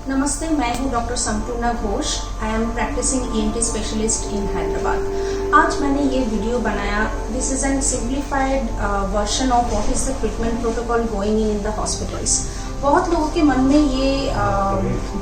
नमस्ते, मैं हूँ doctor Sampurna Ghosh. I am practising ENT specialist in Hyderabad. आज मैंने ये वीडियो बनाया। This is an simplified version of what is the treatment protocol going in the hospitals. बहुत लोगों के मन में ये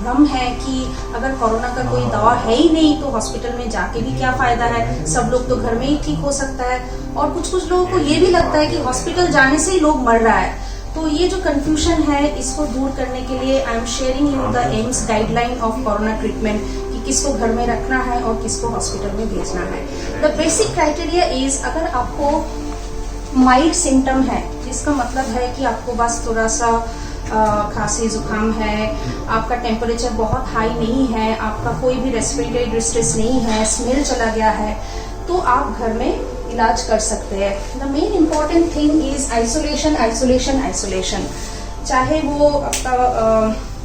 भ्रम है कि अगर कोरोना का कोई दवा है ही नहीं तो हॉस्पिटल में जाके भी क्या फायदा है, सब लोग तो घर में ही ठीक हो सकता है। और कुछ लोगों को ये भी लगता है कि हॉस्पिटल जाने से ही लोग मर रहा है। तो ये जो कंफ्यूजन है, इसको दूर करने के लिए I am sharing you the AIIMS guideline of corona treatment कि किसको घर में रखना है और किसको हॉस्पिटल में भेजना है। द बेसिक क्राइटेरिया इज, अगर आपको माइल्ड सिम्टम है, जिसका मतलब है कि आपको बस थोड़ा सा खांसी जुकाम है, आपका टेम्परेचर बहुत हाई नहीं है, आपका कोई भी रेस्पिरेटरी डिस्ट्रेस नहीं है, स्मेल चला गया है, तो आप घर में इलाज कर सकते हैं। The main important thing is isolation, isolation, isolation. चाहे वो आपका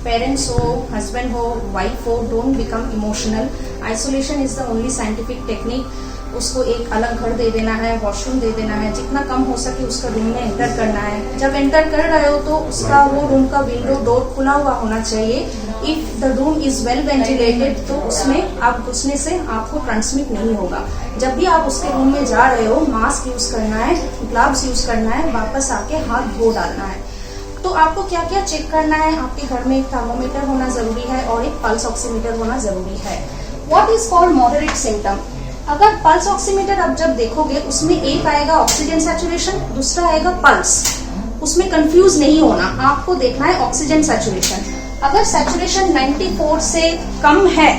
पेरेंट्स हो, हस्बैंड हो, वाइफ हो, don't become emotional. Isolation is the only scientific technique. उसको एक अलग घर दे देना है, वॉशरूम दे देना है, जितना कम हो सके उसका रूम में एंटर करना है। जब एंटर कर रहे हो तो उसका वो रूम का विंडो डोर खुला हुआ होना चाहिए। If the room is well ventilated तो उसमें आप घुसने से आपको ट्रांसमिट नहीं होगा। जब भी आप उसके रूम में जा रहे हो, मास्क यूज करना है, ग्लव्स यूज करना है, वापस आके हाथ धो डालना है। तो आपको क्या क्या चेक करना है? आपके घर में एक थर्मोमीटर होना जरूरी है और एक पल्स ऑक्सीमीटर होना जरूरी है। What is called moderate symptom? अगर पल्स ऑक्सीमीटर आप जब देखोगे, उसमें एक आएगा ऑक्सीजन सैचुरेशन, दूसरा आएगा पल्स। उसमें कंफ्यूज नहीं होना, आपको देखना है ऑक्सीजन सैचुरेशन। अगर सैचुरेशन 94 से कम है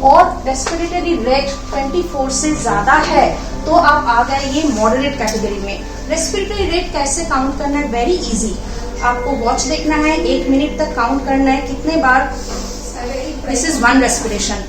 और रेस्पिरेटरी रेट 24 से ज्यादा है तो आप आ गए ये मॉडरेट कैटेगरी में। रेस्पिरेटरी रेट कैसे काउंट करना है? Very easy. आपको वॉच देखना है, 1 मिनट तक काउंट करना है कितने बार। This is 1 respiration,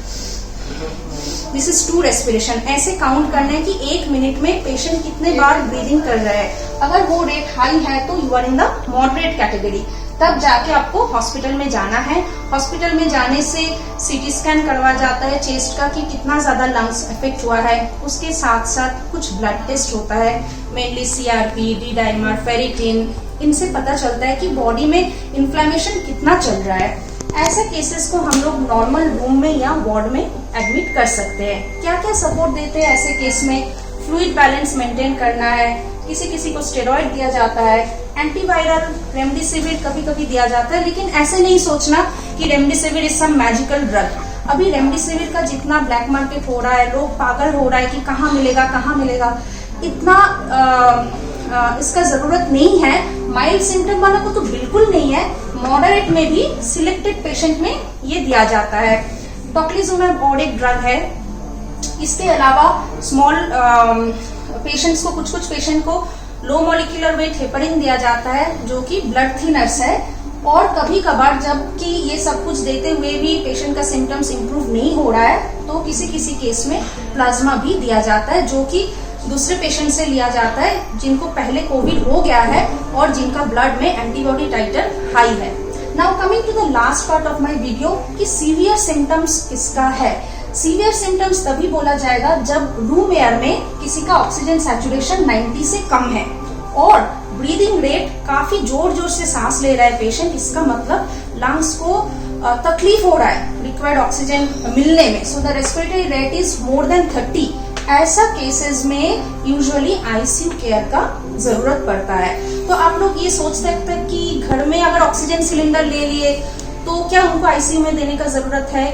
this is 2 respiration. ऐसे काउंट करना है कि 1 मिनट में पेशेंट कितने बार ब्रीदिंग कर रहा है। अगर वो रेट हाई है तो you are in the moderate category. तब जाके आपको हॉस्पिटल में जाना है। हॉस्पिटल में जाने से सीटी स्कैन करवा जाता है चेस्ट का कि कितना ज्यादा लंग्स इफेक्ट हुआ है। उसके साथ साथ कुछ ब्लड टेस्ट होता है, mainly CRP, D dimer, ferritin. इनसे पता चलता है कि बॉडी में इन्फ्लेमेशन कितना चल रहा है। ऐसे केसेस को हम लोग नॉर्मल रूम में या वार्ड में एडमिट कर सकते हैं। क्या क्या सपोर्ट देते हैं ऐसे केस में? फ्लूइड बैलेंस मेंटेन करना है, किसी किसी को स्टेरॉइड दिया जाता है, एंटीवायरल रेमडेसिविर कभी कभी दिया जाता है। लेकिन ऐसे नहीं सोचना कि remdesivir is some magical drug. अभी रेमडेसिविर का जितना ब्लैक मार्केट हो रहा है, लोग पागल हो रहा है कि कहाँ मिलेगा कहाँ मिलेगा। इतना इसका जरूरत नहीं है। माइल्ड सिम्टम वाला को तो बिल्कुल नहीं है। मॉडरेट में भी सिलेक्टेड पेशेंट में ये दिया जाता है। टोक्लिजुमैब और एक ड्रग है। इसके अलावा स्मॉल पेशेंट्स को, कुछ पेशेंट को लो मॉलिक्यूलर वेट हेपरिन दिया जाता है, जो कि ब्लड थिनर्स है। और कभी कभार जबकि ये सब कुछ देते हुए भी पेशेंट का सिम्टम्स इंप्रूव नहीं हो रहा है तो किसी किसी केस में प्लाज्मा भी दिया जाता है, जो कि दूसरे पेशेंट से लिया जाता है जिनको पहले कोविड हो गया है और जिनका ब्लड में एंटीबॉडी टाइटर हाई है। Now coming to the last part of my video कि सीवियर सिम्टम्स किसका है। सीवियर सिम्टम्स तभी बोला जाएगा जब रूम एयर में किसी का ऑक्सीजन सैचुरेशन 90 से कम है और ब्रीदिंग रेट काफी जोर जोर से सांस ले रहा है पेशेंट। इसका मतलब लंग्स को तकलीफ हो रहा है रिक्वायर्ड ऑक्सीजन मिलने में। So the respiratory rate is more than 30। ऐसा केसेस में यूजुअली आईसीयू केयर का जरूरत पड़ता है। तो आप लोग ये सोच सकते हैं कि घर में अगर ऑक्सीजन सिलेंडर ले लिए तो क्या उनको आईसीयू में देने का जरूरत है?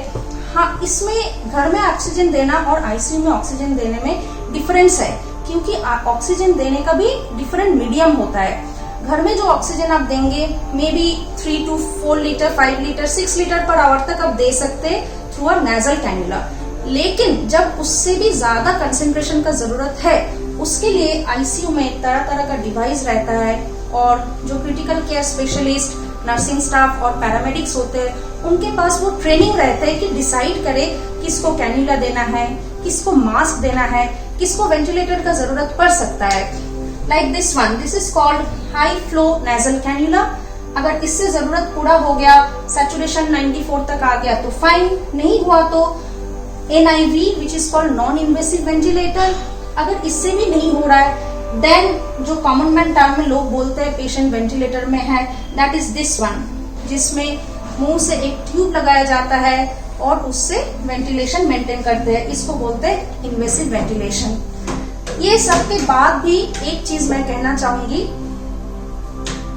हाँ, इसमें घर में ऑक्सीजन देना और आईसीयू में ऑक्सीजन देने में डिफरेंस है, क्योंकि ऑक्सीजन देने का भी डिफरेंट मीडियम होता है। घर में जो ऑक्सीजन आप देंगे may be 3 to 4 litre, 5 litre, 6 litre per hour तक आप दे सकते हैं थ्रू अ नेजल कैन्युला। लेकिन जब उससे भी ज्यादा कंसेंट्रेशन का जरूरत है, उसके लिए आईसीयू में तरह तरह का डिवाइस रहता है और जो critical care specialist, nursing staff और पैरामेडिक्स होते हैं, उनके पास वो ट्रेनिंग रहता है कि डिसाइड करे किसको कैन्युला देना है, किसको मास्क देना है, किसको वेंटिलेटर का जरूरत पड़ सकता है। Like this one, this is called high flow nasal cannula. अगर इससे जरूरत पूरा हो गया, सैचुरेशन 94 तक आ गया तो फाइन, नहीं हुआ तो NIV which is called non invasive ventilator. अगर इससे भी नहीं हो रहा है देन जो कॉमन मैन टर्म में लोग बोलते हैं पेशेंट वेंटिलेटर में है, दैट इज दिस वन, जिसमें मुंह से एक ट्यूब लगाया जाता है और उससे वेंटिलेशन मेंटेन करते हैं। इसको बोलते हैं इन्वेसिव वेंटिलेशन। ये सब के बाद भी एक चीज मैं कहना चाहूंगी,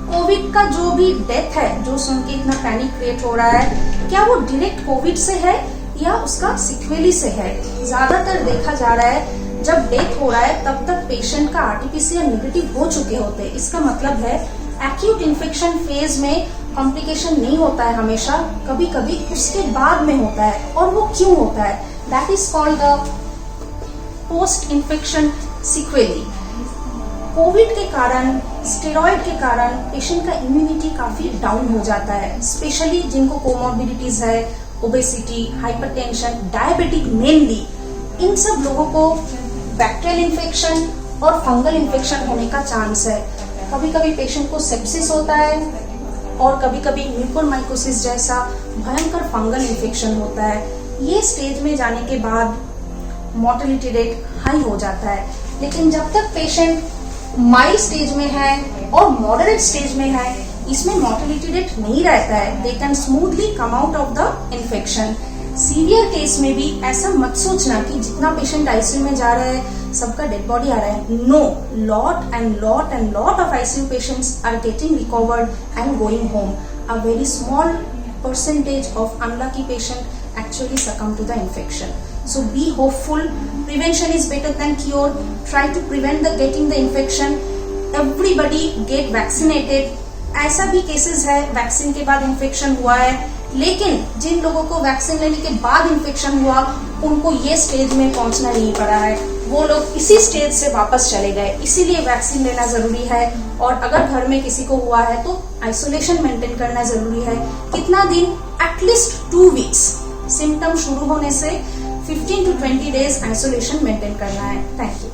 कोविड का जो भी डेथ है, जो सुन के इतना पैनिक क्रिएट हो रहा है, क्या वो डायरेक्ट कोविड से है या उसका सिक्वेली से है? ज्यादातर देखा जा रहा है जब डेथ हो रहा है तब तक पेशेंट का आरटीपीसीआर नेगेटिव हो चुके होते हैं। इसका मतलब है एक्यूट इन्फेक्शन फेज में कॉम्प्लिकेशन नहीं होता है हमेशा, कभी कभी उसके बाद में होता है। और वो क्यों होता है? That is called the post infection sequelae. Covid के कारण, स्टेरॉइड के कारण पेशेंट का इम्यूनिटी काफी डाउन हो जाता है, स्पेशली जिनको कोमॉर्बिडिटीज है, ओबेसिटी, हाइपरटेंशन, डायबिटिक मेनली, इन सब लोगों को बैक्टीरियल इन्फेक्शन और फंगल इन्फेक्शन होने का चांस है। कभी कभी पेशेंट को सेप्सिस होता है और कभी कभी म्यूकोरमाइकोसिस जैसा भयंकर फंगल इन्फेक्शन होता है। ये स्टेज में जाने के बाद मोर्टेलिटी रेट हाई हो जाता है। लेकिन जब तक पेशेंट माइल्ड स्टेज में है और मॉडरेट स्टेज में है, इसमें मोर्टेलिटी रेट नहीं रहता है। They can smoothly come out of the infection. Severe case में भी ऐसा मत सोचना कि जितना पेशेंट आईसीयू में जा रहा है सबका डेड बॉडी आ रहा है। No, lot of ICU patients are getting recovered and going home. A very small percentage of unlucky patient actually succumb to the infection. So be hopeful. Prevention is better than cure. Try to prevent the getting the infection. Everybody get vaccinated. ऐसा भी cases है vaccine के बाद infection हुआ है, लेकिन जिन लोगों को वैक्सीन लेने के बाद इन्फेक्शन हुआ उनको ये स्टेज में पहुंचना नहीं पड़ा है, वो लोग इसी स्टेज से वापस चले गए। इसीलिए वैक्सीन लेना जरूरी है। और अगर घर में किसी को हुआ है तो आइसोलेशन मेंटेन करना जरूरी है। कितना दिन? At least 2 weeks. सिम्टम शुरू होने से 15 to 20 डेज आइसोलेशन मेंटेन करना है। Thank you.